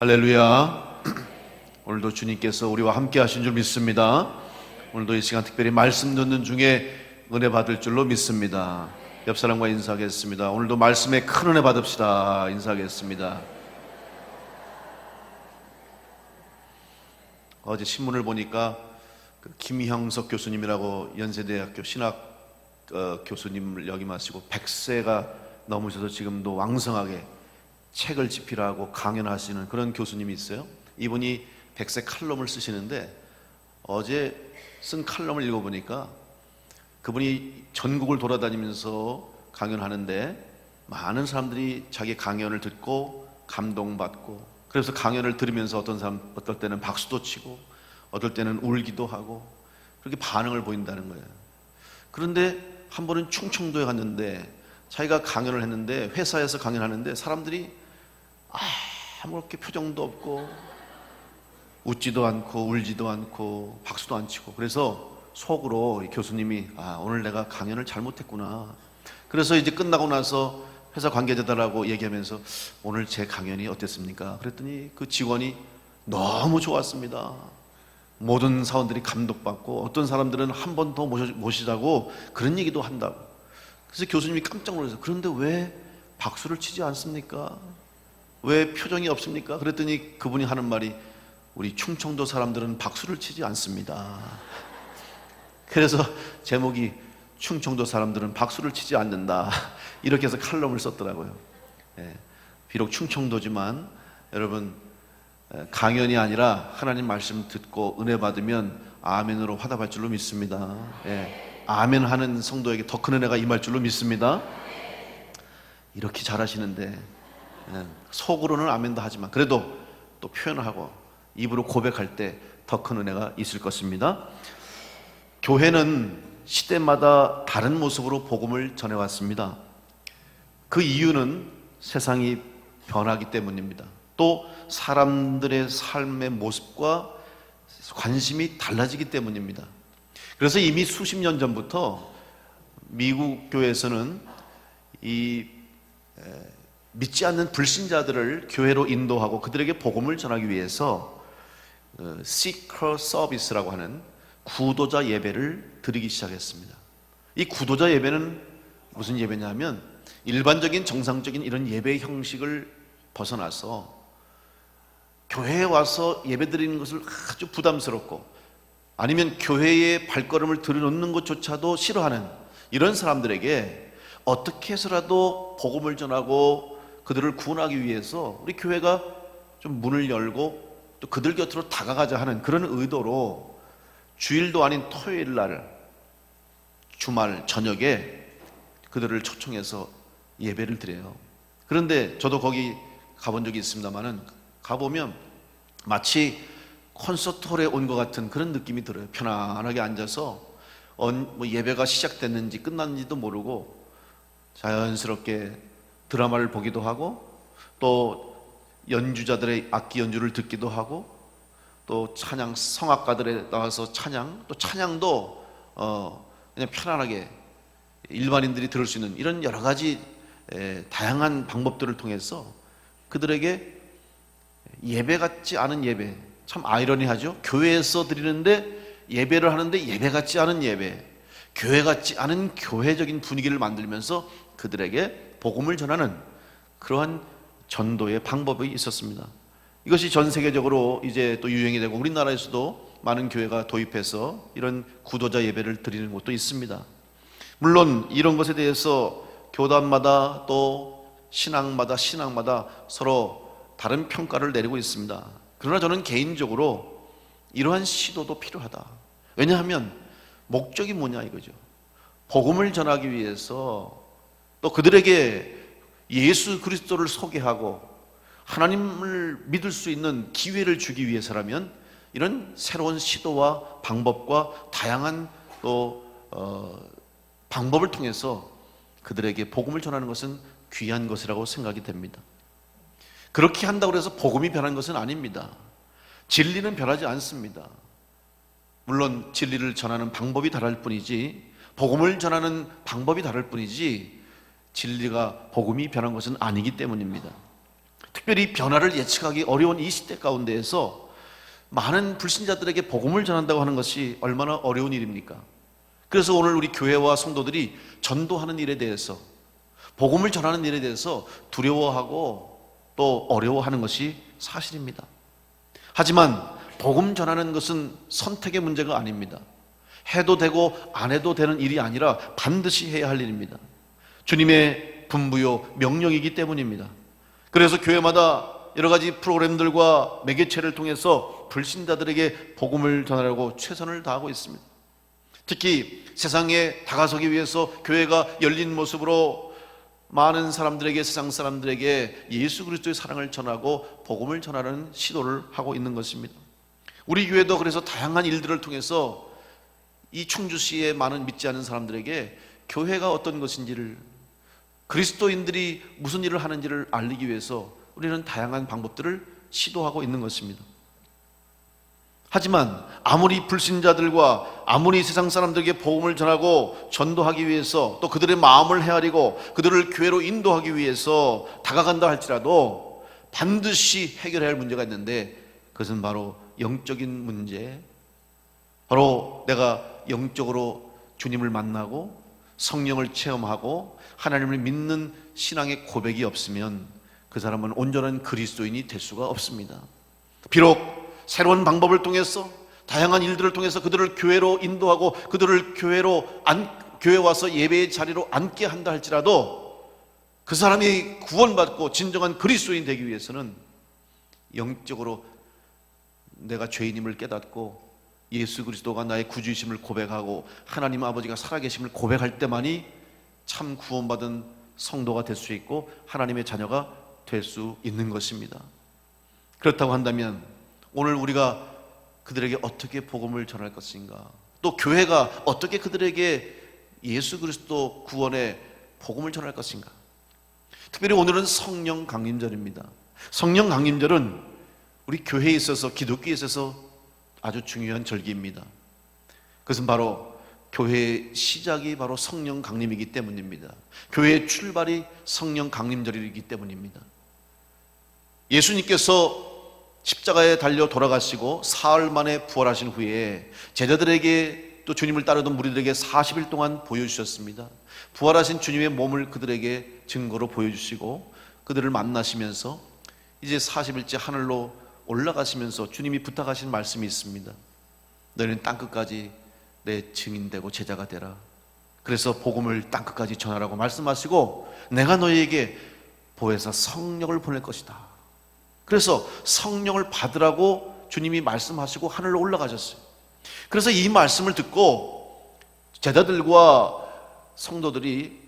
할렐루야. 오늘도 주님께서 우리와 함께 하신 줄 믿습니다. 오늘도 이 시간 특별히 말씀 듣는 중에 은혜 받을 줄로 믿습니다. 옆 사람과 인사하겠습니다. 오늘도 말씀에 큰 은혜 받읍시다. 인사하겠습니다. 어제 신문을 보니까 김형석 교수님이라고 연세대학교 신학 교수님을 역임하시고 100세가 넘으셔서 지금도 왕성하게 책을 집필하고 강연하시는 그런 교수님이 있어요. 이분이 100세 칼럼을 쓰시는데 어제 쓴 칼럼을 읽어보니까 그분이 전국을 돌아다니면서 강연하는데 많은 사람들이 자기 강연을 듣고 감동받고, 그래서 강연을 들으면서 어떨 때는 박수도 치고 어떨 때는 울기도 하고 그렇게 반응을 보인다는 거예요. 그런데 한 번은 충청도에 갔는데 자기가 강연을 했는데, 회사에서 강연하는데 사람들이 아무렇게 표정도 없고 웃지도 않고 울지도 않고 박수도 안 치고, 그래서 속으로 이 교수님이 오늘 내가 강연을 잘못했구나. 그래서 이제 끝나고 나서 회사 관계자들하고 얘기하면서 오늘 제 강연이 어땠습니까? 그랬더니 그 직원이 너무 좋았습니다. 모든 사원들이 감동받고 어떤 사람들은 한 번 더 모시자고 그런 얘기도 한다고. 그래서 교수님이 깜짝 놀라서 그런데 왜 박수를 치지 않습니까? 왜 표정이 없습니까? 그랬더니 그분이 하는 말이 우리 충청도 사람들은 박수를 치지 않습니다. 그래서 제목이 충청도 사람들은 박수를 치지 않는다, 이렇게 해서 칼럼을 썼더라고요. 비록 충청도지만 여러분, 강연이 아니라 하나님 말씀 듣고 은혜 받으면 아멘으로 화답할 줄로 믿습니다. 아멘 하는 성도에게 더 큰 은혜가 임할 줄로 믿습니다. 이렇게 잘하시는데 속으로는 아멘도 하지만 그래도 또 표현하고 입으로 고백할 때 더 큰 은혜가 있을 것입니다. 교회는 시대마다 다른 모습으로 복음을 전해왔습니다. 그 이유는 세상이 변하기 때문입니다. 또 사람들의 삶의 모습과 관심이 달라지기 때문입니다. 그래서 이미 수십 년 전부터 미국 교회에서는 믿지 않는 불신자들을 교회로 인도하고 그들에게 복음을 전하기 위해서 Seeker Service라고 하는 구도자 예배를 드리기 시작했습니다. 이 구도자 예배는 무슨 예배냐면 일반적인 정상적인 이런 예배 형식을 벗어나서 교회에 와서 예배 드리는 것을 아주 부담스럽고 아니면 교회에 발걸음을 들여놓는 것조차도 싫어하는 이런 사람들에게 어떻게 해서라도 복음을 전하고 그들을 구원하기 위해서 우리 교회가 좀 문을 열고 또 그들 곁으로 다가가자 하는 그런 의도로 주일도 아닌 토요일 날 주말 저녁에 그들을 초청해서 예배를 드려요. 그런데 저도 거기 가본 적이 있습니다만은 가보면 마치 콘서트홀에 온 것 같은 그런 느낌이 들어요. 편안하게 앉아서 예배가 시작됐는지 끝났는지도 모르고 자연스럽게 드라마를 보기도 하고 또 연주자들의 악기 연주를 듣기도 하고 또 찬양 성악가들에 나와서 찬양, 또 찬양도 그냥 편안하게 일반인들이 들을 수 있는 이런 여러 가지 다양한 방법들을 통해서 그들에게 예배 같지 않은 예배, 참 아이러니하죠. 교회에서 드리는데 예배를 하는데 예배 같지 않은 예배, 교회 같지 않은 교회적인 분위기를 만들면서 그들에게 복음을 전하는 그러한 전도의 방법이 있었습니다. 이것이 전 세계적으로 이제 또 유행이 되고 우리나라에서도 많은 교회가 도입해서 이런 구도자 예배를 드리는 곳도 있습니다. 물론 이런 것에 대해서 교단마다 또 신앙마다 서로 다른 평가를 내리고 있습니다. 그러나 저는 개인적으로 이러한 시도도 필요하다. 왜냐하면 목적이 뭐냐 이거죠. 복음을 전하기 위해서 또 그들에게 예수 그리스도를 소개하고 하나님을 믿을 수 있는 기회를 주기 위해서라면 이런 새로운 시도와 방법과 다양한 또 방법을 통해서 그들에게 복음을 전하는 것은 귀한 것이라고 생각이 됩니다. 그렇게 한다고 해서 복음이 변한 것은 아닙니다. 진리는 변하지 않습니다. 물론 진리를 전하는 방법이 다를 뿐이지, 복음을 전하는 방법이 다를 뿐이지 진리가 복음이 변한 것은 아니기 때문입니다. 특별히 변화를 예측하기 어려운 이 시대 가운데에서 많은 불신자들에게 복음을 전한다고 하는 것이 얼마나 어려운 일입니까? 그래서 오늘 우리 교회와 성도들이 전도하는 일에 대해서, 복음을 전하는 일에 대해서 두려워하고 또 어려워하는 것이 사실입니다. 하지만 복음 전하는 것은 선택의 문제가 아닙니다. 해도 되고 안 해도 되는 일이 아니라 반드시 해야 할 일입니다. 주님의 분부요 명령이기 때문입니다. 그래서 교회마다 여러 가지 프로그램들과 매개체를 통해서 불신자들에게 복음을 전하려고 최선을 다하고 있습니다. 특히 세상에 다가서기 위해서 교회가 열린 모습으로 많은 사람들에게, 세상 사람들에게 예수 그리스도의 사랑을 전하고 복음을 전하는 시도를 하고 있는 것입니다. 우리 교회도 그래서 다양한 일들을 통해서 이 충주시의 많은 믿지 않는 사람들에게 교회가 어떤 것인지를, 그리스도인들이 무슨 일을 하는지를 알리기 위해서 우리는 다양한 방법들을 시도하고 있는 것입니다. 하지만 아무리 불신자들과 아무리 세상 사람들에게 복음을 전하고 전도하기 위해서 또 그들의 마음을 헤아리고 그들을 교회로 인도하기 위해서 다가간다 할지라도 반드시 해결해야 할 문제가 있는데, 그것은 바로 영적인 문제, 바로 내가 영적으로 주님을 만나고 성령을 체험하고 하나님을 믿는 신앙의 고백이 없으면 그 사람은 온전한 그리스도인이 될 수가 없습니다. 비록 새로운 방법을 통해서, 다양한 일들을 통해서 그들을 교회로 인도하고 그들을 교회에 와서 예배의 자리로 앉게 한다 할지라도 그 사람이 구원받고 진정한 그리스도인 되기 위해서는 영적으로 내가 죄인임을 깨닫고 예수 그리스도가 나의 구주이심을 고백하고 하나님 아버지가 살아계심을 고백할 때만이 참 구원받은 성도가 될 수 있고 하나님의 자녀가 될 수 있는 것입니다. 그렇다고 한다면 오늘 우리가 그들에게 어떻게 복음을 전할 것인가, 또 교회가 어떻게 그들에게 예수 그리스도 구원의 복음을 전할 것인가. 특별히 오늘은 성령 강림절입니다. 성령 강림절은 우리 교회에 있어서, 기독교에 있어서 아주 중요한 절기입니다. 그것은 바로 교회의 시작이 바로 성령 강림이기 때문입니다. 교회의 출발이 성령 강림절이기 때문입니다. 예수님께서 십자가에 달려 돌아가시고 사흘 만에 부활하신 후에 제자들에게 또 주님을 따르던 무리들에게 40일 동안 보여주셨습니다. 부활하신 주님의 몸을 그들에게 증거로 보여주시고 그들을 만나시면서 이제 40일째 하늘로 올라가시면서 주님이 부탁하신 말씀이 있습니다. 너희는 땅끝까지 내 증인되고 제자가 되라. 그래서 복음을 땅끝까지 전하라고 말씀하시고 내가 너희에게 보혜사 성령을 보낼 것이다. 그래서 성령을 받으라고 주님이 말씀하시고 하늘로 올라가셨어요. 그래서 이 말씀을 듣고 제자들과 성도들이,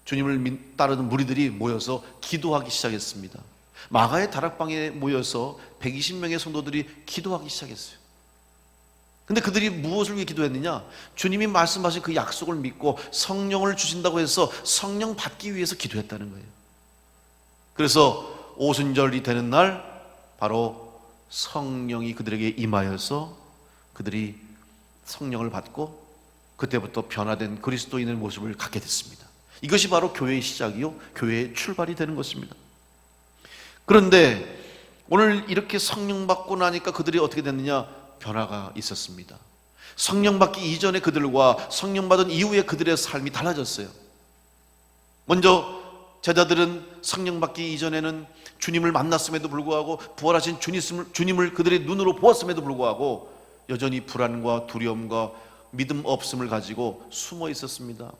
주님을 따르는 무리들이 모여서 기도하기 시작했습니다. 마가의 다락방에 모여서 120명의 성도들이 기도하기 시작했어요. 근데 그들이 무엇을 위해 기도했느냐? 주님이 말씀하신 그 약속을 믿고 성령을 주신다고 해서 성령 받기 위해서 기도했다는 거예요. 그래서 오순절이 되는 날 바로 성령이 그들에게 임하여서 그들이 성령을 받고 그때부터 변화된 그리스도인의 모습을 갖게 됐습니다. 이것이 바로 교회의 시작이요, 교회의 출발이 되는 것입니다. 그런데 오늘 이렇게 성령 받고 나니까 그들이 어떻게 됐느냐? 변화가 있었습니다. 성령 받기 이전의 그들과 성령 받은 이후의 그들의 삶이 달라졌어요. 먼저 제자들은 성령 받기 이전에는 주님을 만났음에도 불구하고 부활하신 주님을 그들의 눈으로 보았음에도 불구하고 여전히 불안과 두려움과 믿음 없음을 가지고 숨어 있었습니다.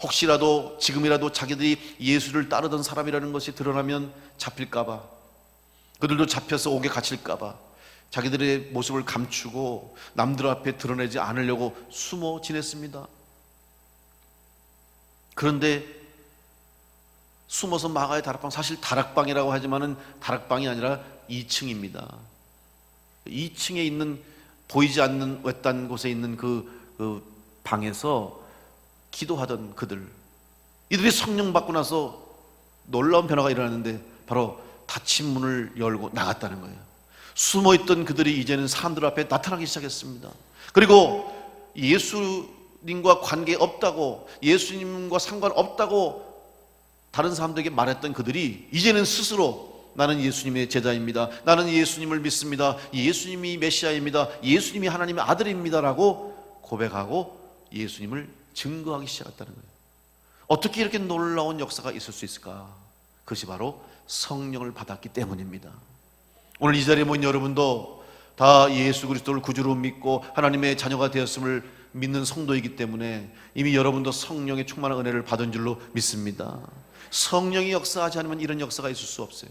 혹시라도 지금이라도 자기들이 예수를 따르던 사람이라는 것이 드러나면 잡힐까봐, 그들도 잡혀서 옥에 갇힐까봐 자기들의 모습을 감추고 남들 앞에 드러내지 않으려고 숨어 지냈습니다. 그런데 숨어서 마가의 다락방, 사실 다락방이라고 하지만은 다락방이 아니라 2층입니다. 2층에 있는 보이지 않는 외딴 곳에 있는 그 방에서 기도하던 그들, 이들이 성령 받고 나서 놀라운 변화가 일어났는데 바로 닫힌 문을 열고 나갔다는 거예요. 숨어있던 그들이 이제는 사람들 앞에 나타나기 시작했습니다. 그리고 예수님과 관계없다고, 예수님과 상관없다고 다른 사람들에게 말했던 그들이 이제는 스스로 나는 예수님의 제자입니다. 나는 예수님을 믿습니다. 예수님이 메시아입니다. 예수님이 하나님의 아들입니다 라고 고백하고 예수님을 증거하기 시작했다는 거예요. 어떻게 이렇게 놀라운 역사가 있을 수 있을까? 그것이 바로 성령을 받았기 때문입니다. 오늘 이 자리에 모인 여러분도 다 예수 그리스도를 구주로 믿고 하나님의 자녀가 되었음을 믿는 성도이기 때문에 이미 여러분도 성령의 충만한 은혜를 받은 줄로 믿습니다. 성령이 역사하지 않으면 이런 역사가 있을 수 없어요.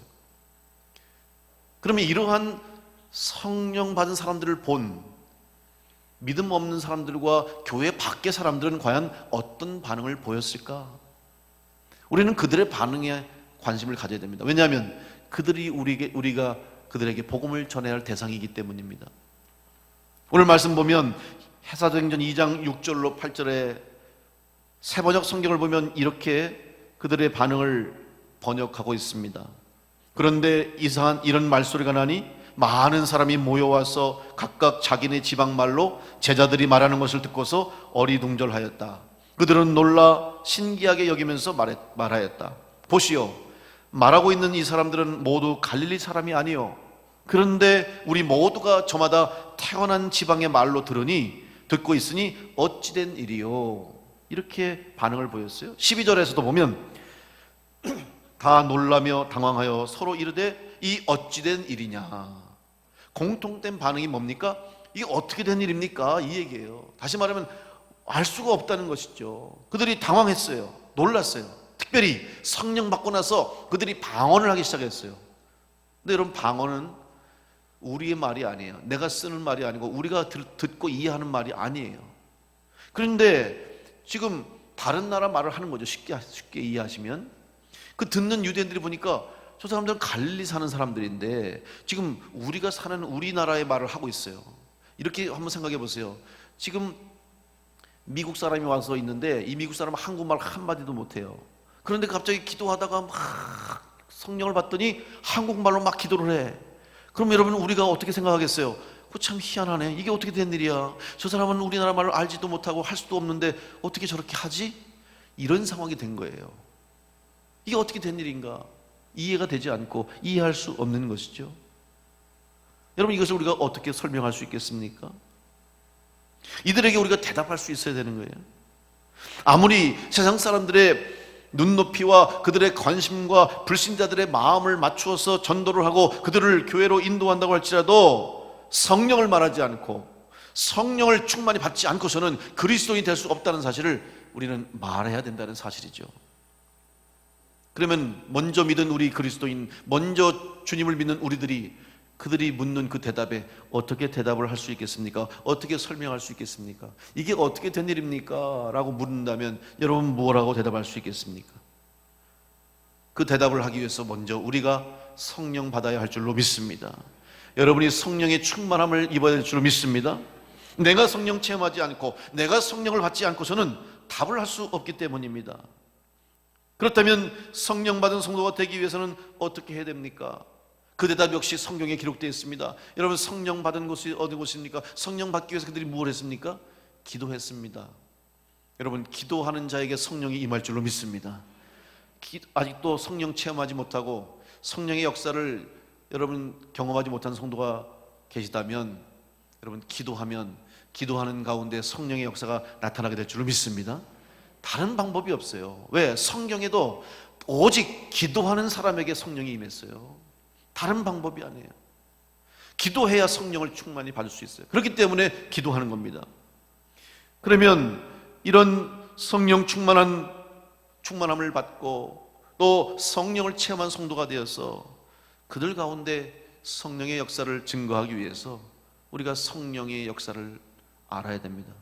그러면 이러한 성령 받은 사람들을 본 믿음 없는 사람들과 교회 밖의 사람들은 과연 어떤 반응을 보였을까? 우리는 그들의 반응에 관심을 가져야 됩니다. 왜냐하면 그들이 우리가 그들에게 복음을 전해야 할 대상이기 때문입니다. 오늘 말씀 보면 사도행전 2장 6절로 8절에 세번역 성경을 보면 이렇게 그들의 반응을 번역하고 있습니다. 그런데 이런 말소리가 나니 많은 사람이 모여와서 각각 자기네 지방말로 제자들이 말하는 것을 듣고서 어리둥절하였다. 그들은 놀라 신기하게 여기면서 말하였다. 보시오, 말하고 있는 이 사람들은 모두 갈릴리 사람이 아니요, 그런데 우리 모두가 저마다 태어난 지방의 말로 듣고 있으니 어찌된 일이요? 이렇게 반응을 보였어요. 12절에서도 보면 다 놀라며 당황하여 서로 이르되 이 어찌된 일이냐. 공통된 반응이 뭡니까? 이게 어떻게 된 일입니까? 이 얘기예요. 다시 말하면 알 수가 없다는 것이죠. 그들이 당황했어요. 놀랐어요. 특별히 성령 받고 나서 그들이 방언을 하기 시작했어요. 근데 여러분, 방언은 우리의 말이 아니에요. 내가 쓰는 말이 아니고 우리가 듣고 이해하는 말이 아니에요. 그런데 지금 다른 나라 말을 하는 거죠. 쉽게 이해하시면. 그 듣는 유대인들이 보니까 저 사람들은 갈릴리 사는 사람들인데 지금 우리가 사는 우리나라의 말을 하고 있어요. 이렇게 한번 생각해 보세요. 지금 미국 사람이 와서 있는데 이 미국 사람은 한국말 한마디도 못해요. 그런데 갑자기 기도하다가 막 성령을 받더니 한국말로 막 기도를 해. 그럼 여러분, 우리가 어떻게 생각하겠어요? 참 희한하네. 이게 어떻게 된 일이야? 저 사람은 우리나라 말을 알지도 못하고 할 수도 없는데 어떻게 저렇게 하지? 이런 상황이 된 거예요. 이게 어떻게 된 일인가? 이해가 되지 않고 이해할 수 없는 것이죠. 여러분, 이것을 우리가 어떻게 설명할 수 있겠습니까? 이들에게 우리가 대답할 수 있어야 되는 거예요. 아무리 세상 사람들의 눈높이와 그들의 관심과 불신자들의 마음을 맞추어서 전도를 하고 그들을 교회로 인도한다고 할지라도 성령을 말하지 않고 성령을 충만히 받지 않고서는 그리스도인이 될 수 없다는 사실을 우리는 말해야 된다는 사실이죠. 그러면 먼저 믿은 우리 그리스도인, 먼저 주님을 믿는 그들이 묻는 그 대답에 어떻게 대답을 할 수 있겠습니까? 어떻게 설명할 수 있겠습니까? 이게 어떻게 된 일입니까? 라고 물은다면 여러분, 뭐라고 대답할 수 있겠습니까? 그 대답을 하기 위해서 먼저 우리가 성령 받아야 할 줄로 믿습니다. 여러분이 성령의 충만함을 입어야 될 줄로 믿습니다. 내가 성령 체험하지 않고 내가 성령을 받지 않고서는 답을 할 수 없기 때문입니다. 그렇다면 성령 받은 성도가 되기 위해서는 어떻게 해야 됩니까? 그 대답 역시 성경에 기록되어 있습니다. 여러분, 성령 받은 곳이 어디 곳입니까? 성령 받기 위해서 그들이 무엇을 했습니까? 기도했습니다. 여러분, 기도하는 자에게 성령이 임할 줄로 믿습니다. 아직도 성령 체험하지 못하고 성령의 역사를 여러분 경험하지 못한 성도가 계시다면 여러분, 기도하는 가운데 성령의 역사가 나타나게 될 줄로 믿습니다. 다른 방법이 없어요. 왜? 성경에도 오직 기도하는 사람에게 성령이 임했어요. 다른 방법이 아니에요. 기도해야 성령을 충만히 받을 수 있어요. 그렇기 때문에 기도하는 겁니다. 그러면 이런 성령 충만함을 받고 또 성령을 체험한 성도가 되어서 그들 가운데 성령의 역사를 증거하기 위해서 우리가 성령의 역사를 알아야 됩니다.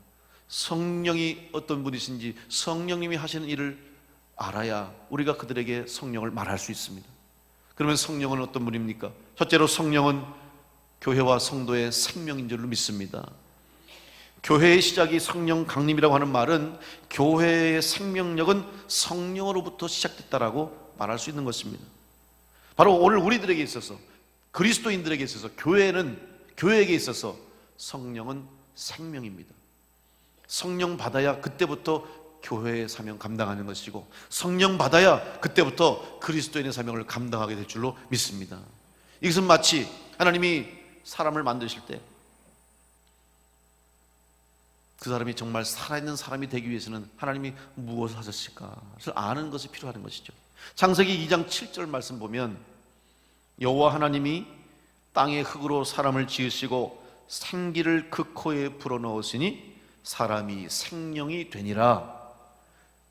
성령이 어떤 분이신지 성령님이 하시는 일을 알아야 우리가 그들에게 성령을 말할 수 있습니다. 그러면 성령은 어떤 분입니까? 첫째로 성령은 교회와 성도의 생명인 줄로 믿습니다. 교회의 시작이 성령 강림이라고 하는 말은 교회의 생명력은 성령으로부터 시작됐다라고 말할 수 있는 것입니다. 바로 오늘 우리들에게 있어서, 그리스도인들에게 있어서, 교회에게 있어서 성령은 생명입니다. 성령 받아야 그때부터 교회의 사명 감당하는 것이고, 성령 받아야 그때부터 그리스도인의 사명을 감당하게 될 줄로 믿습니다. 이것은 마치 하나님이 사람을 만드실 때 그 사람이 정말 살아있는 사람이 되기 위해서는 하나님이 무엇을 하셨을까 그걸 아는 것이 필요한 것이죠. 창세기 2장 7절 말씀 보면, 여호와 하나님이 땅의 흙으로 사람을 지으시고 생기를 그 코에 불어넣으시니 사람이 생명이 되니라.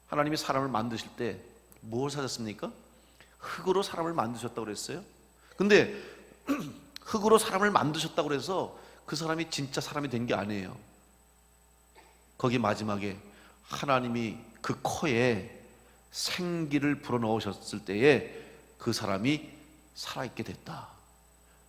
하나님이 사람을 만드실 때 무엇을 하셨습니까? 흙으로 사람을 만드셨다고 그랬어요. 근데 흙으로 사람을 만드셨다고 그래서 그 사람이 진짜 사람이 된 게 아니에요. 거기 마지막에 하나님이 그 코에 생기를 불어넣으셨을 때에 그 사람이 살아있게 됐다.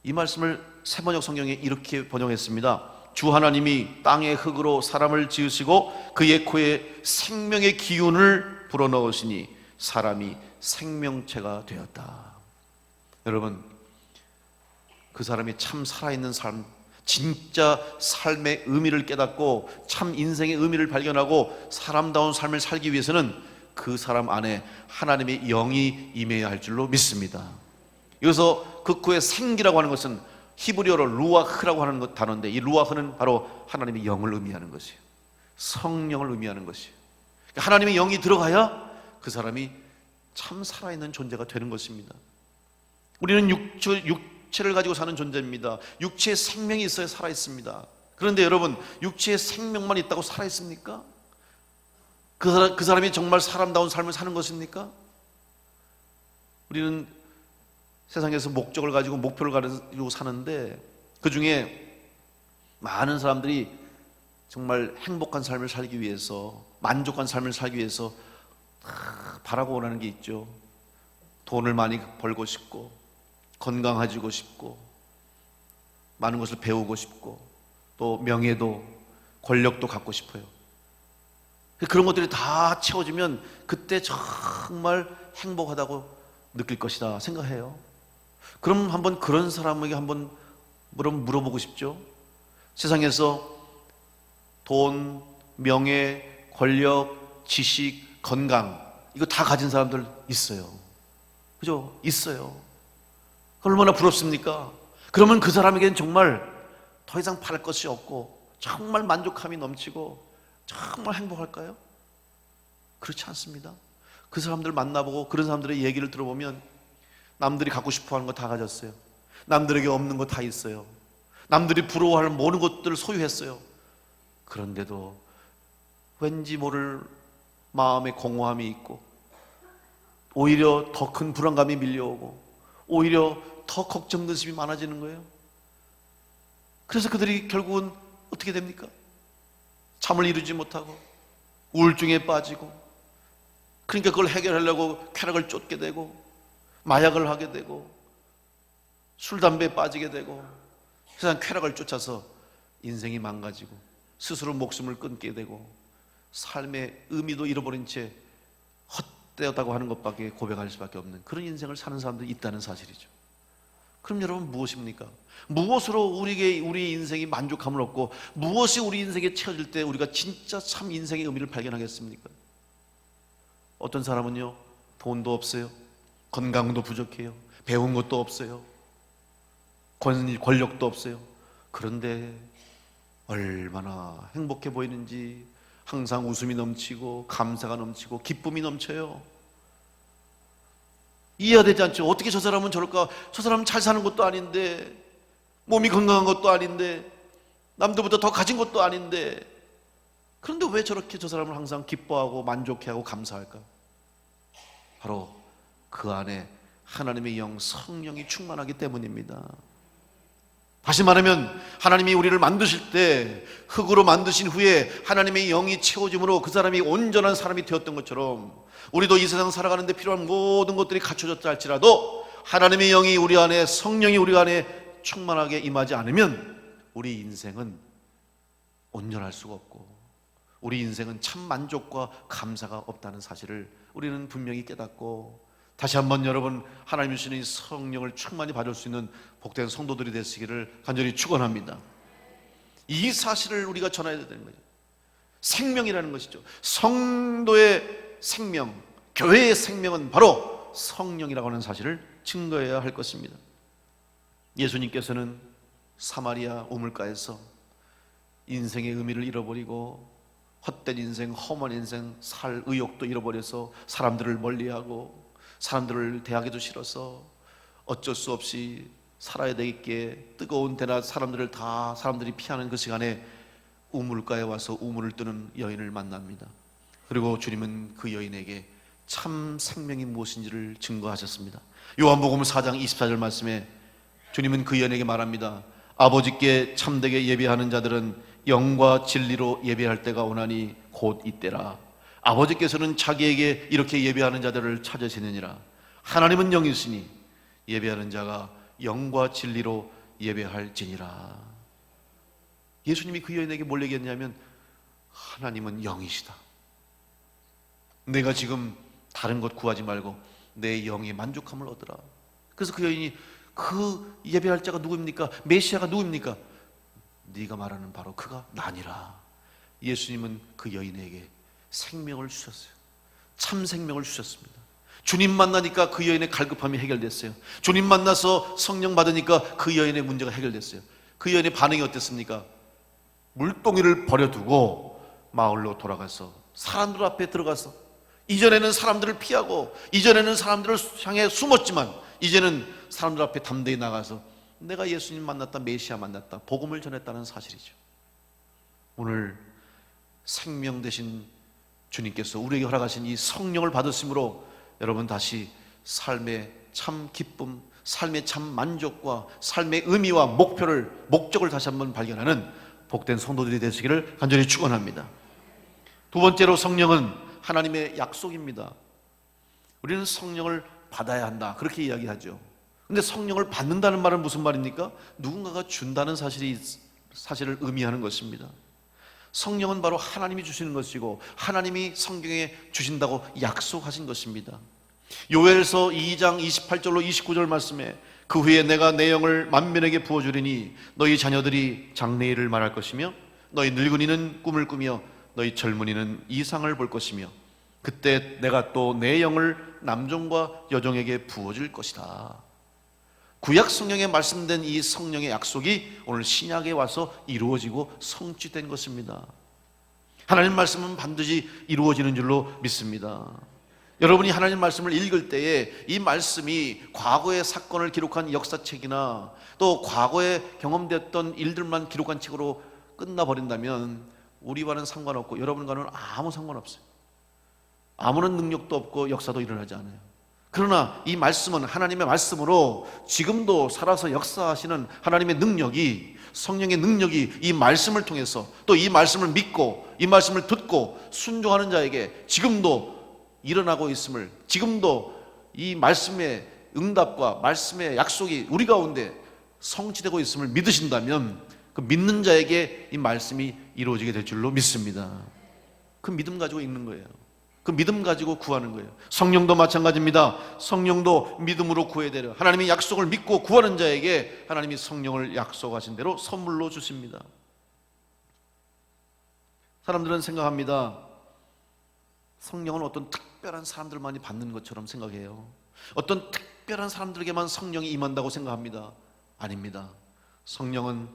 이 말씀을 새번역 성경에 이렇게 번역했습니다. 주 하나님이 땅의 흙으로 사람을 지으시고 그의 코에 생명의 기운을 불어넣으시니 사람이 생명체가 되었다. 여러분, 그 사람이 참 살아있는 삶, 진짜 삶의 의미를 깨닫고 참 인생의 의미를 발견하고 사람다운 삶을 살기 위해서는 그 사람 안에 하나님의 영이 임해야 할 줄로 믿습니다. 여기서 그 코에 생기라고 하는 것은 히브리어로 루아흐라고 하는 단어인데, 이 루아흐는 바로 하나님의 영을 의미하는 것이에요. 성령을 의미하는 것이에요. 하나님의 영이 들어가야 그 사람이 참 살아있는 존재가 되는 것입니다. 우리는 육체를 가지고 사는 존재입니다. 육체에 생명이 있어야 살아있습니다. 그런데 여러분, 육체에 생명만 있다고 살아있습니까? 그 사람이 정말 사람다운 삶을 사는 것입니까? 우리는 세상에서 목적을 가지고 목표를 가지고 사는데, 그 중에 많은 사람들이 정말 행복한 삶을 살기 위해서, 만족한 삶을 살기 위해서 바라고 원하는 게 있죠. 돈을 많이 벌고 싶고, 건강해지고 싶고, 많은 것을 배우고 싶고, 또 명예도 권력도 갖고 싶어요. 그런 것들이 다 채워지면 그때 정말 행복하다고 느낄 것이다 생각해요. 그럼 한번 그런 사람에게 한번 물어보고 싶죠. 세상에서 돈, 명예, 권력, 지식, 건강, 이거 다 가진 사람들 있어요. 그죠? 있어요. 얼마나 부럽습니까? 그러면 그 사람에게는 정말 더 이상 바랄 것이 없고 정말 만족함이 넘치고 정말 행복할까요? 그렇지 않습니다. 그 사람들 만나보고 그런 사람들의 얘기를 들어보면 남들이 갖고 싶어하는 거 다 가졌어요. 남들에게 없는 거 다 있어요. 남들이 부러워할 모든 것들을 소유했어요. 그런데도 왠지 모를 마음의 공허함이 있고, 오히려 더 큰 불안감이 밀려오고, 오히려 더 걱정되심이 많아지는 거예요. 그래서 그들이 결국은 어떻게 됩니까? 잠을 이루지 못하고 우울증에 빠지고, 그러니까 그걸 해결하려고 쾌락을 쫓게 되고, 마약을 하게 되고, 술, 담배에 빠지게 되고, 세상 쾌락을 쫓아서 인생이 망가지고 스스로 목숨을 끊게 되고 삶의 의미도 잃어버린 채 헛되었다고 하는 것밖에 고백할 수밖에 없는 그런 인생을 사는 사람들이 있다는 사실이죠. 그럼 여러분, 무엇입니까? 무엇으로 우리 인생이 만족함을 얻고 무엇이 우리 인생에 채워질 때 우리가 진짜 참 인생의 의미를 발견하겠습니까? 어떤 사람은요, 돈도 없어요, 건강도 부족해요, 배운 것도 없어요, 권력도 없어요. 그런데 얼마나 행복해 보이는지, 항상 웃음이 넘치고 감사가 넘치고 기쁨이 넘쳐요. 이해가 되지 않죠? 어떻게 저 사람은 저럴까? 저 사람은 잘 사는 것도 아닌데, 몸이 건강한 것도 아닌데, 남들보다 더 가진 것도 아닌데, 그런데 왜 저렇게 저 사람을 항상 기뻐하고 만족해하고 감사할까? 바로 그 안에 하나님의 영, 성령이 충만하기 때문입니다. 다시 말하면 하나님이 우리를 만드실 때 흙으로 만드신 후에 하나님의 영이 채워짐으로 그 사람이 온전한 사람이 되었던 것처럼, 우리도 이 세상 살아가는 데 필요한 모든 것들이 갖춰졌다 할지라도 하나님의 영이 우리 안에, 성령이 우리 안에 충만하게 임하지 않으면 우리 인생은 온전할 수가 없고, 우리 인생은 참 만족과 감사가 없다는 사실을 우리는 분명히 깨닫고, 다시 한번 여러분, 하나님이 주시는 이 성령을 충만히 받을 수 있는 복된 성도들이 되시기를 간절히 축원합니다. 이 사실을 우리가 전해야 되는 거예요. 생명이라는 것이죠. 성도의 생명, 교회의 생명은 바로 성령이라고 하는 사실을 증거해야 할 것입니다. 예수님께서는 사마리아 우물가에서 인생의 의미를 잃어버리고 헛된 인생, 험한 인생, 살 의욕도 잃어버려서 사람들을 멀리하고 사람들을 대하기도 싫어서 어쩔 수 없이 살아야 되겠기에 뜨거운 대낮 사람들이 피하는 그 시간에 우물가에 와서 우물을 뜨는 여인을 만납니다. 그리고 주님은 그 여인에게 참 생명이 무엇인지를 증거하셨습니다. 요한복음 4장 24절 말씀에 주님은 그 여인에게 말합니다. 아버지께 참되게 예배하는 자들은 영과 진리로 예배할 때가 오나니 곧 이때라. 아버지께서는 자기에게 이렇게 예배하는 자들을 찾으시느니라. 하나님은 영이시니 예배하는 자가 영과 진리로 예배할지니라. 예수님이 그 여인에게 뭘 얘기했냐면 하나님은 영이시다. 내가 지금 다른 것 구하지 말고 내 영의 만족함을 얻으라. 그래서 그 여인이 그 예배할 자가 누구입니까? 메시아가 누구입니까? 네가 말하는 바로 그가 나니라. 예수님은 그 여인에게 생명을 주셨어요. 참 생명을 주셨습니다. 주님 만나니까 그 여인의 갈급함이 해결됐어요. 주님 만나서 성령 받으니까 그 여인의 문제가 해결됐어요. 그 여인의 반응이 어땠습니까? 물동이를 버려두고 마을로 돌아가서 사람들 앞에 들어가서, 이전에는 사람들을 피하고 이전에는 사람들을 향해 숨었지만 이제는 사람들 앞에 담대히 나가서 내가 예수님 만났다, 메시아 만났다, 복음을 전했다는 사실이죠. 오늘 생명 되신 주님께서 우리에게 허락하신 이 성령을 받으심으로 여러분 다시 삶의 참 기쁨, 삶의 참 만족과 삶의 의미와 목적을 다시 한번 발견하는 복된 성도들이 되시기를 간절히 축원합니다. 두 번째로, 성령은 하나님의 약속입니다. 우리는 성령을 받아야 한다, 그렇게 이야기하죠. 근데 성령을 받는다는 말은 무슨 말입니까? 누군가가 준다는 사실을 의미하는 것입니다. 성령은 바로 하나님이 주시는 것이고 하나님이 성경에 주신다고 약속하신 것입니다. 요엘서 2장 28절로 29절 말씀에 그 후에 내가 내 영을 만민에게 부어주리니 너희 자녀들이 장래일을 말할 것이며 너희 늙은이는 꿈을 꾸며 너희 젊은이는 이상을 볼 것이며 그때 내가 또 내 영을 남종과 여종에게 부어줄 것이다. 구약 성경에 말씀된 이 성령의 약속이 오늘 신약에 와서 이루어지고 성취된 것입니다. 하나님 말씀은 반드시 이루어지는 줄로 믿습니다. 여러분이 하나님 말씀을 읽을 때에 이 말씀이 과거의 사건을 기록한 역사책이나 또 과거에 경험됐던 일들만 기록한 책으로 끝나버린다면 우리와는 상관없고 여러분과는 아무 상관없어요. 아무런 능력도 없고 역사도 일어나지 않아요. 그러나 이 말씀은 하나님의 말씀으로 지금도 살아서 역사하시는 하나님의 능력이, 성령의 능력이 이 말씀을 통해서, 또 이 말씀을 믿고 이 말씀을 듣고 순종하는 자에게 지금도 일어나고 있음을, 지금도 이 말씀의 응답과 말씀의 약속이 우리 가운데 성취되고 있음을 믿으신다면 그 믿는 자에게 이 말씀이 이루어지게 될 줄로 믿습니다. 그 믿음 가지고 읽는 거예요. 그 믿음 가지고 구하는 거예요. 성령도 마찬가지입니다. 성령도 믿음으로 구해야 돼요. 하나님이 약속을 믿고 구하는 자에게 하나님이 성령을 약속하신 대로 선물로 주십니다. 사람들은 생각합니다. 성령은 어떤 특별한 사람들만이 받는 것처럼 생각해요. 어떤 특별한 사람들에게만 성령이 임한다고 생각합니다. 아닙니다. 성령은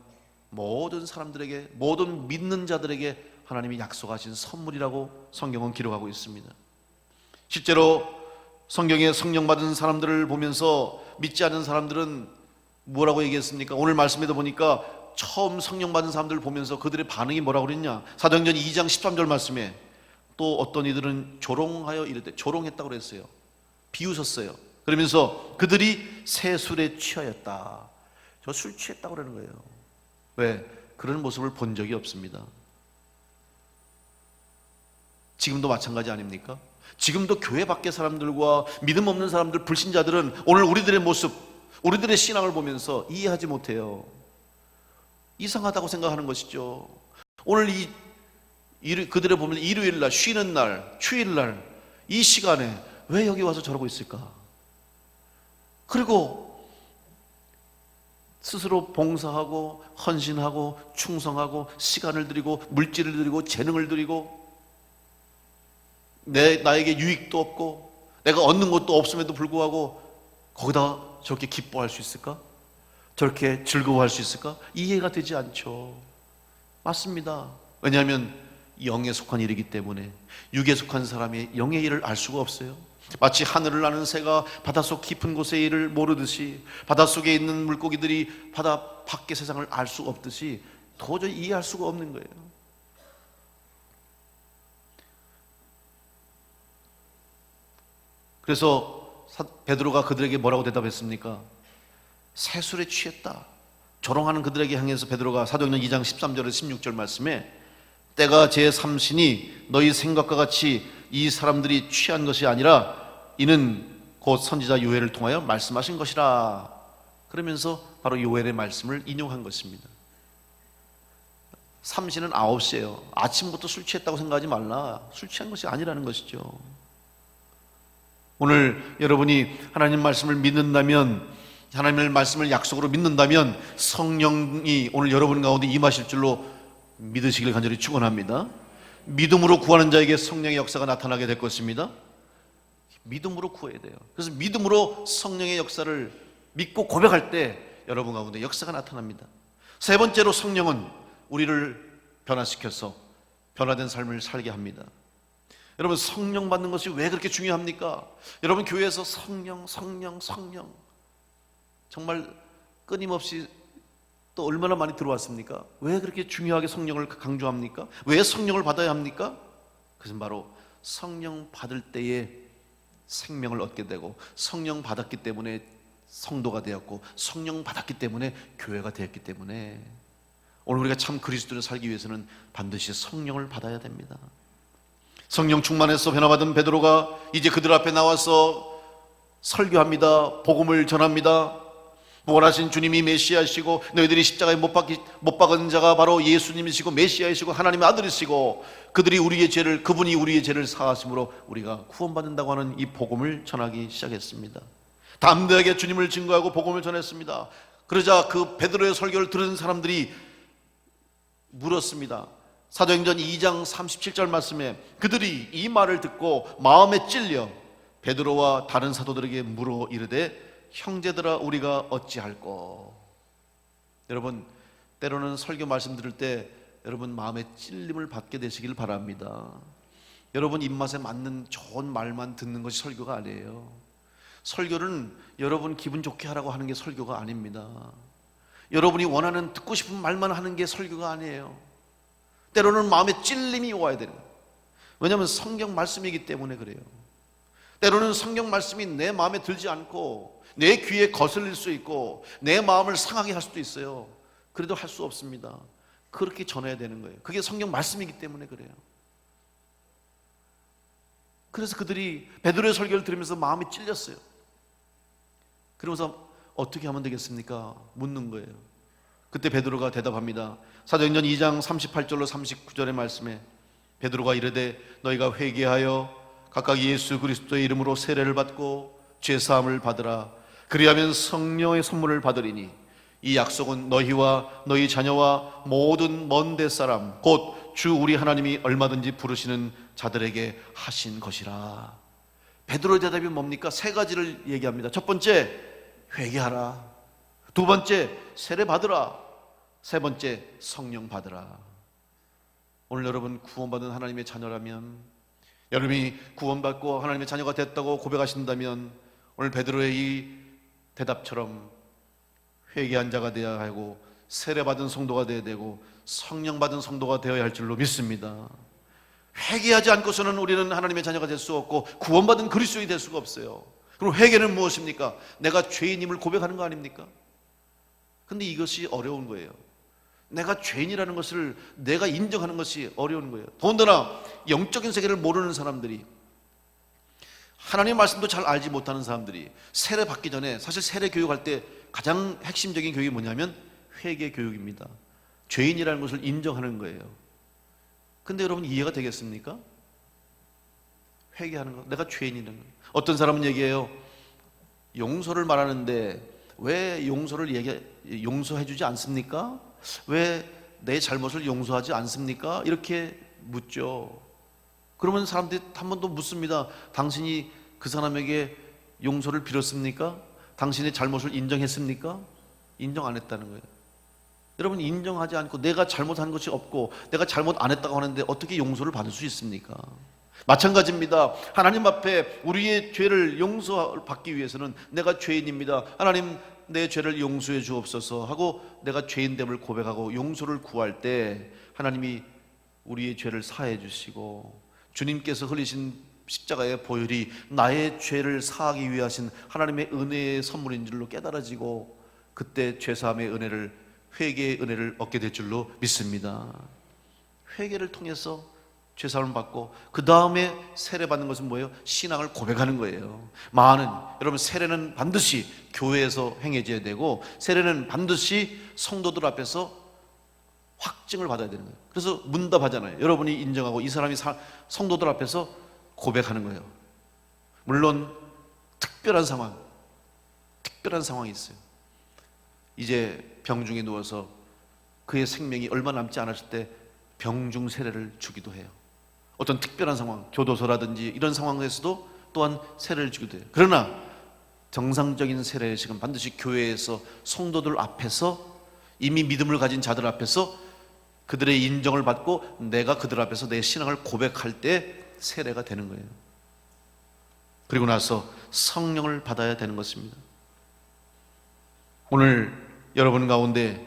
모든 사람들에게, 모든 믿는 자들에게 하나님이 약속하신 선물이라고 성경은 기록하고 있습니다. 실제로 성경에 성령 받은 사람들을 보면서 믿지 않는 사람들은 뭐라고 얘기했습니까? 오늘 말씀에도 보니까 처음 성령 받은 사람들을 보면서 그들의 반응이 뭐라고 그랬냐? 사도행전 2장 13절 말씀에 또 어떤 이들은 조롱하여 이르되, 조롱했다고 그랬어요. 비웃었어요. 그러면서 그들이 새 술에 취하였다. 저 술 취했다고 그러는 거예요. 왜? 그런 모습을 본 적이 없습니다. 지금도 마찬가지 아닙니까? 지금도 교회 밖의 사람들과 믿음 없는 사람들, 불신자들은 오늘 우리들의 모습, 우리들의 신앙을 보면서 이해하지 못해요. 이상하다고 생각하는 것이죠. 오늘 그들을 보면 일요일날, 쉬는 날, 휴일날 이 시간에 왜 여기 와서 저러고 있을까? 그리고 스스로 봉사하고 헌신하고 충성하고 시간을 들이고 물질을 들이고 재능을 들이고 나에게 유익도 없고 내가 얻는 것도 없음에도 불구하고 거기다 저렇게 기뻐할 수 있을까? 저렇게 즐거워할 수 있을까? 이해가 되지 않죠. 맞습니다. 왜냐하면 영에 속한 일이기 때문에 육에 속한 사람이 영의 일을 알 수가 없어요. 마치 하늘을 나는 새가 바닷속 깊은 곳의 일을 모르듯이 바닷속에 있는 물고기들이 바다 밖의 세상을 알 수 없듯이 도저히 이해할 수가 없는 거예요. 그래서 베드로가 그들에게 뭐라고 대답했습니까? 세술에 취했다. 조롱하는 그들에게 향해서 베드로가 사도행전 2장 13절에서 16절 말씀에 때가 제3시니 너희 생각과 같이 이 사람들이 취한 것이 아니라 이는 곧 선지자 요엘을 통하여 말씀하신 것이라. 그러면서 바로 요엘의 말씀을 인용한 것입니다. 3시는 9시예요. 아침부터 술 취했다고 생각하지 말라. 술 취한 것이 아니라는 것이죠. 오늘 여러분이 하나님 말씀을 믿는다면, 하나님의 말씀을 약속으로 믿는다면 성령이 오늘 여러분 가운데 임하실 줄로 믿으시길 간절히 축원합니다. 믿음으로 구하는 자에게 성령의 역사가 나타나게 될 것입니다. 믿음으로 구해야 돼요. 그래서 믿음으로 성령의 역사를 믿고 고백할 때 여러분 가운데 역사가 나타납니다. 세 번째로 성령은 우리를 변화시켜서 변화된 삶을 살게 합니다. 여러분, 성령 받는 것이 왜 그렇게 중요합니까? 여러분, 교회에서 성령 정말 끊임없이 또 얼마나 많이 들어왔습니까? 왜 그렇게 중요하게 성령을 강조합니까? 왜 성령을 받아야 합니까? 그것은 바로 성령 받을 때에 생명을 얻게 되고, 성령 받았기 때문에 성도가 되었고, 성령 받았기 때문에 교회가 되었기 때문에 오늘 우리가 참 그리스도를 살기 위해서는 반드시 성령을 받아야 됩니다. 성령 충만해서 변화받은 베드로가 이제 그들 앞에 나와서 설교합니다. 복음을 전합니다. 부활하신 주님이 메시아이시고 너희들이 십자가에 못 박은 자가 바로 예수님이시고 메시아이시고 하나님의 아들이시고 그분이 우리의 죄를 사하심으로 우리가 구원받는다고 하는 이 복음을 전하기 시작했습니다. 담대하게 주님을 증거하고 복음을 전했습니다. 그러자 그 베드로의 설교를 들은 사람들이 물었습니다. 사도행전 2장 37절 말씀에 그들이 이 말을 듣고 마음에 찔려 베드로와 다른 사도들에게 물어 이르되 형제들아 우리가 어찌할꼬. 여러분, 때로는 설교 말씀 들을 때 여러분 마음에 찔림을 받게 되시길 바랍니다. 여러분 입맛에 맞는 좋은 말만 듣는 것이 설교가 아니에요. 설교는 여러분 기분 좋게 하라고 하는 게 설교가 아닙니다. 여러분이 원하는 듣고 싶은 말만 하는 게 설교가 아니에요. 때로는 마음에 찔림이 와야 되는 거예요. 왜냐하면 성경 말씀이기 때문에 그래요. 때로는 성경 말씀이 내 마음에 들지 않고 내 귀에 거슬릴 수 있고 내 마음을 상하게 할 수도 있어요. 그래도 할 수 없습니다. 그렇게 전해야 되는 거예요. 그게 성경 말씀이기 때문에 그래요. 그래서 그들이 베드로의 설교를 들으면서 마음이 찔렸어요. 그러면서 어떻게 하면 되겠습니까? 묻는 거예요. 그때 베드로가 대답합니다. 사도행전 2장 38절로 39절의 말씀에 베드로가 이르되 너희가 회개하여 각각 예수 그리스도의 이름으로 세례를 받고 죄사함을 받으라. 그리하면 성령의 선물을 받으리니 이 약속은 너희와 너희 자녀와 모든 먼 데 사람 곧 주 우리 하나님이 얼마든지 부르시는 자들에게 하신 것이라. 베드로의 대답이 뭡니까? 세 가지를 얘기합니다. 첫 번째, 회개하라. 두 번째, 세례 받으라. 세 번째, 성령 받으라. 오늘 여러분 구원받은 하나님의 자녀라면, 여러분이 구원받고 하나님의 자녀가 됐다고 고백하신다면 오늘 베드로의 이 대답처럼 회개한 자가 되어야 하고 세례받은 성도가 되어야 되고 성령 받은 성도가 되어야 할 줄로 믿습니다. 회개하지 않고서는 우리는 하나님의 자녀가 될 수 없고 구원받은 그리스도인이 될 수가 없어요. 그럼 회개는 무엇입니까? 내가 죄인임을 고백하는 거 아닙니까? 근데 이것이 어려운 거예요. 내가 죄인이라는 것을 내가 인정하는 것이 어려운 거예요. 더군다나 영적인 세계를 모르는 사람들이, 하나님의 말씀도 잘 알지 못하는 사람들이 세례 받기 전에, 사실 세례 교육할 때 가장 핵심적인 교육이 뭐냐면 회개 교육입니다. 죄인이라는 것을 인정하는 거예요. 근데 여러분 이해가 되겠습니까? 회개하는 거, 내가 죄인이라는 거. 어떤 사람은 얘기해요. 용서를 말하는데 왜 용서해 주지 않습니까? 왜 내 잘못을 용서하지 않습니까? 이렇게 묻죠. 그러면 사람들이 한 번 더 묻습니다. 당신이 그 사람에게 용서를 빌었습니까? 당신의 잘못을 인정했습니까? 인정 안 했다는 거예요. 여러분, 인정하지 않고 내가 잘못한 것이 없고 내가 잘못 안 했다고 하는데 어떻게 용서를 받을 수 있습니까? 마찬가지입니다. 하나님 앞에 우리의 죄를 용서받기 위해서는 내가 죄인입니다, 하나님 내 죄를 용서해 주옵소서 하고 내가 죄인됨을 고백하고 용서를 구할 때 하나님이 우리의 죄를 사해 주시고 주님께서 흘리신 십자가의 보혈이 나의 죄를 사하기 위해 하신 하나님의 은혜의 선물인 줄로 깨달아지고 그때 죄사함의 은혜를, 회개의 은혜를 얻게 될 줄로 믿습니다. 회개를 통해서 죄사함을 받고 그 다음에 세례받는 것은 뭐예요? 신앙을 고백하는 거예요. 여러분, 세례는 반드시 교회에서 행해져야 되고 세례는 반드시 성도들 앞에서 확증을 받아야 되는 거예요. 그래서 문답하잖아요. 여러분이 인정하고 이 사람이 성도들 앞에서 고백하는 거예요. 물론 특별한 상황이 있어요. 이제 병중에 누워서 그의 생명이 얼마 남지 않았을 때 병중 세례를 주기도 해요. 어떤 특별한 상황, 교도소라든지 이런 상황에서도 또한 세례를 주기도 해요. 그러나 정상적인 세례식은 반드시 교회에서 성도들 앞에서, 이미 믿음을 가진 자들 앞에서 그들의 인정을 받고 내가 그들 앞에서 내 신앙을 고백할 때 세례가 되는 거예요. 그리고 나서 성령을 받아야 되는 것입니다. 오늘 여러분 가운데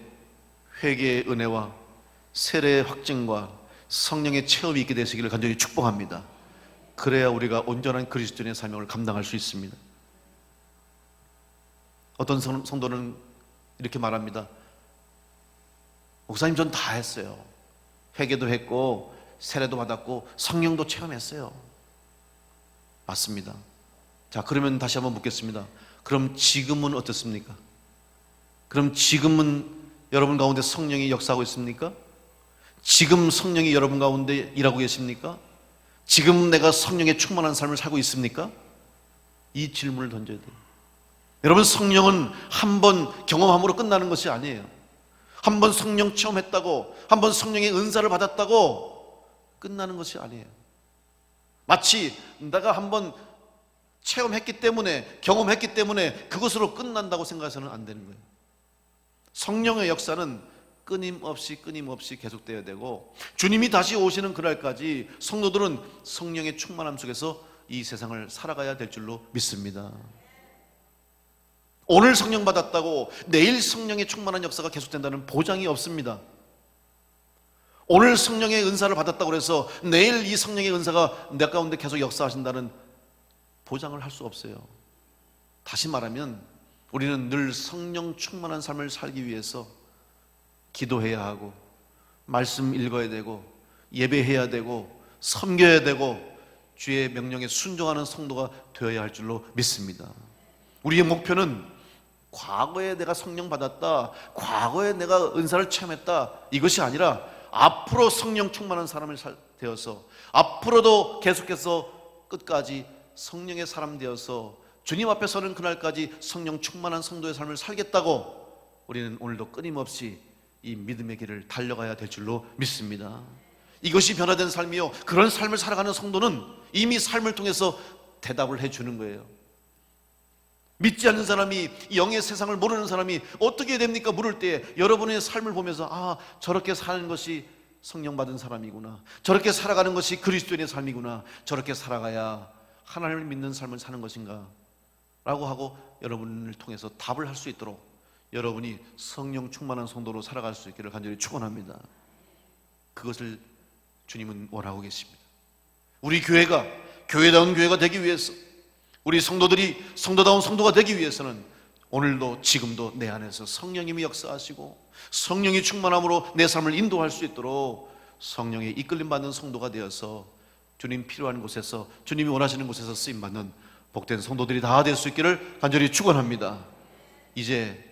회개의 은혜와 세례의 확증과 성령의 체험이 있게 되시기를 간절히 축복합니다. 그래야 우리가 온전한 그리스도인의 사명을 감당할 수 있습니다. 어떤 성도는 이렇게 말합니다. 목사님, 전 다 했어요. 회개도 했고 세례도 받았고 성령도 체험했어요. 맞습니다. 자, 그러면 다시 한번 묻겠습니다. 그럼 지금은 어떻습니까? 그럼 지금은 여러분 가운데 성령이 역사하고 있습니까? 지금 성령이 여러분 가운데 일하고 계십니까? 지금 내가 성령에 충만한 삶을 살고 있습니까? 이 질문을 던져야 돼요. 여러분, 성령은 한 번 경험함으로 끝나는 것이 아니에요. 한 번 성령 체험했다고, 한 번 성령의 은사를 받았다고 끝나는 것이 아니에요. 마치 내가 한 번 체험했기 때문에, 경험했기 때문에 그것으로 끝난다고 생각해서는 안 되는 거예요. 성령의 역사는 끊임없이 계속되어야 되고, 주님이 다시 오시는 그날까지 성도들은 성령의 충만함 속에서 이 세상을 살아가야 될 줄로 믿습니다. 오늘 성령 받았다고 내일 성령의 충만한 역사가 계속된다는 보장이 없습니다. 오늘 성령의 은사를 받았다고 해서 내일 이 성령의 은사가 내 가운데 계속 역사하신다는 보장을 할 수 없어요. 다시 말하면 우리는 늘 성령 충만한 삶을 살기 위해서 기도해야 하고, 말씀 읽어야 되고, 예배해야 되고, 섬겨야 되고, 주의 명령에 순종하는 성도가 되어야 할 줄로 믿습니다. 우리의 목표는 과거에 내가 성령 받았다, 과거에 내가 은사를 체험했다, 이것이 아니라 앞으로 성령 충만한 사람을 되어서 앞으로도 계속해서 끝까지 성령의 사람 되어서 주님 앞에 서는 그날까지 성령 충만한 성도의 삶을 살겠다고 우리는 오늘도 끊임없이 이 믿음의 길을 달려가야 될 줄로 믿습니다. 이것이 변화된 삶이요, 그런 삶을 살아가는 성도는 이미 삶을 통해서 대답을 해주는 거예요. 믿지 않는 사람이, 영의 세상을 모르는 사람이 어떻게 됩니까? 물을 때 여러분의 삶을 보면서, 아, 저렇게 사는 것이 성령 받은 사람이구나, 저렇게 살아가는 것이 그리스도인의 삶이구나, 저렇게 살아가야 하나님을 믿는 삶을 사는 것인가 라고 하고 여러분을 통해서 답을 할 수 있도록 여러분이 성령 충만한 성도로 살아갈 수 있기를 간절히 축원합니다. 그것을 주님은 원하고 계십니다. 우리 교회가 교회다운 교회가 되기 위해서, 우리 성도들이 성도다운 성도가 되기 위해서는 오늘도 지금도 내 안에서 성령님이 역사하시고 성령이 충만함으로 내 삶을 인도할 수 있도록 성령의 이끌림 받는 성도가 되어서 주님 필요한 곳에서, 주님이 원하시는 곳에서 쓰임받는 복된 성도들이 다 될 수 있기를 간절히 축원합니다. 이제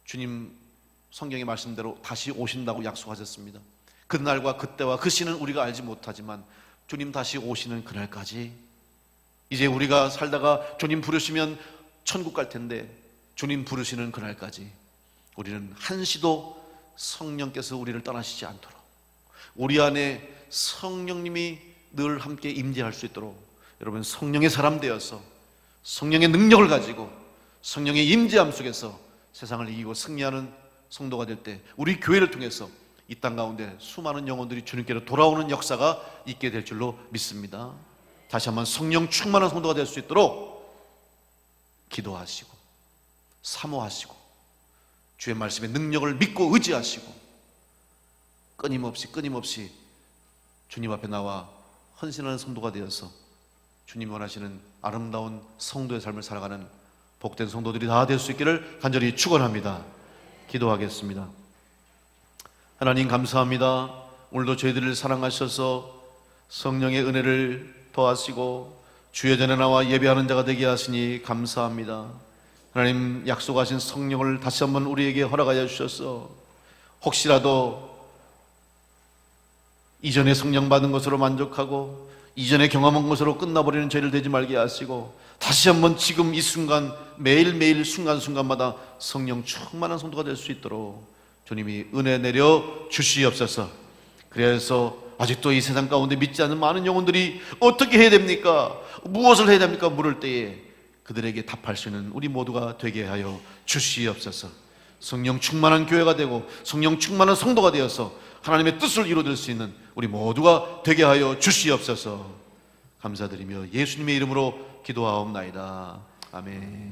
주님 성경의 말씀대로 다시 오신다고 약속하셨습니다. 그날과 그때와 그 시는 우리가 알지 못하지만 주님 다시 오시는 그날까지 이제 우리가 살다가 주님 부르시면 천국 갈 텐데, 주님 부르시는 그날까지 우리는 한시도 성령께서 우리를 떠나시지 않도록, 우리 안에 성령님이 늘 함께 임재할 수 있도록 여러분 성령의 사람 되어서 성령의 능력을 가지고 성령의 임재함 속에서 세상을 이기고 승리하는 성도가 될 때 우리 교회를 통해서 이 땅 가운데 수많은 영혼들이 주님께로 돌아오는 역사가 있게 될 줄로 믿습니다. 다시 한번 성령 충만한 성도가 될 수 있도록 기도하시고 사모하시고 주의 말씀의 능력을 믿고 의지하시고 끊임없이 주님 앞에 나와 헌신하는 성도가 되어서 주님 원하시는 아름다운 성도의 삶을 살아가는 복된 성도들이 다 될 수 있기를 간절히 축원합니다. 기도하겠습니다. 하나님 감사합니다. 오늘도 저희들을 사랑하셔서 성령의 은혜를 더하시고 주의 전에 나와 예배하는 자가 되게 하시니 감사합니다. 하나님 약속하신 성령을 다시 한번 우리에게 허락하여 주셔서 혹시라도 이전에 성령 받은 것으로 만족하고 이전에 경험한 것으로 끝나버리는 죄를 되지 말게 하시고 다시 한번 지금 이 순간 매일매일 순간순간마다 성령 충만한 성도가 될 수 있도록 주님이 은혜 내려 주시옵소서. 그래서 아직도 이 세상 가운데 믿지 않는 많은 영혼들이 어떻게 해야 됩니까? 무엇을 해야 됩니까? 물을 때에 그들에게 답할 수 있는 우리 모두가 되게 하여 주시옵소서. 성령 충만한 교회가 되고 성령 충만한 성도가 되어서 하나님의 뜻을 이루어낼 수 있는 우리 모두가 되게 하여 주시옵소서. 감사드리며 예수님의 이름으로 기도하옵나이다. 아멘.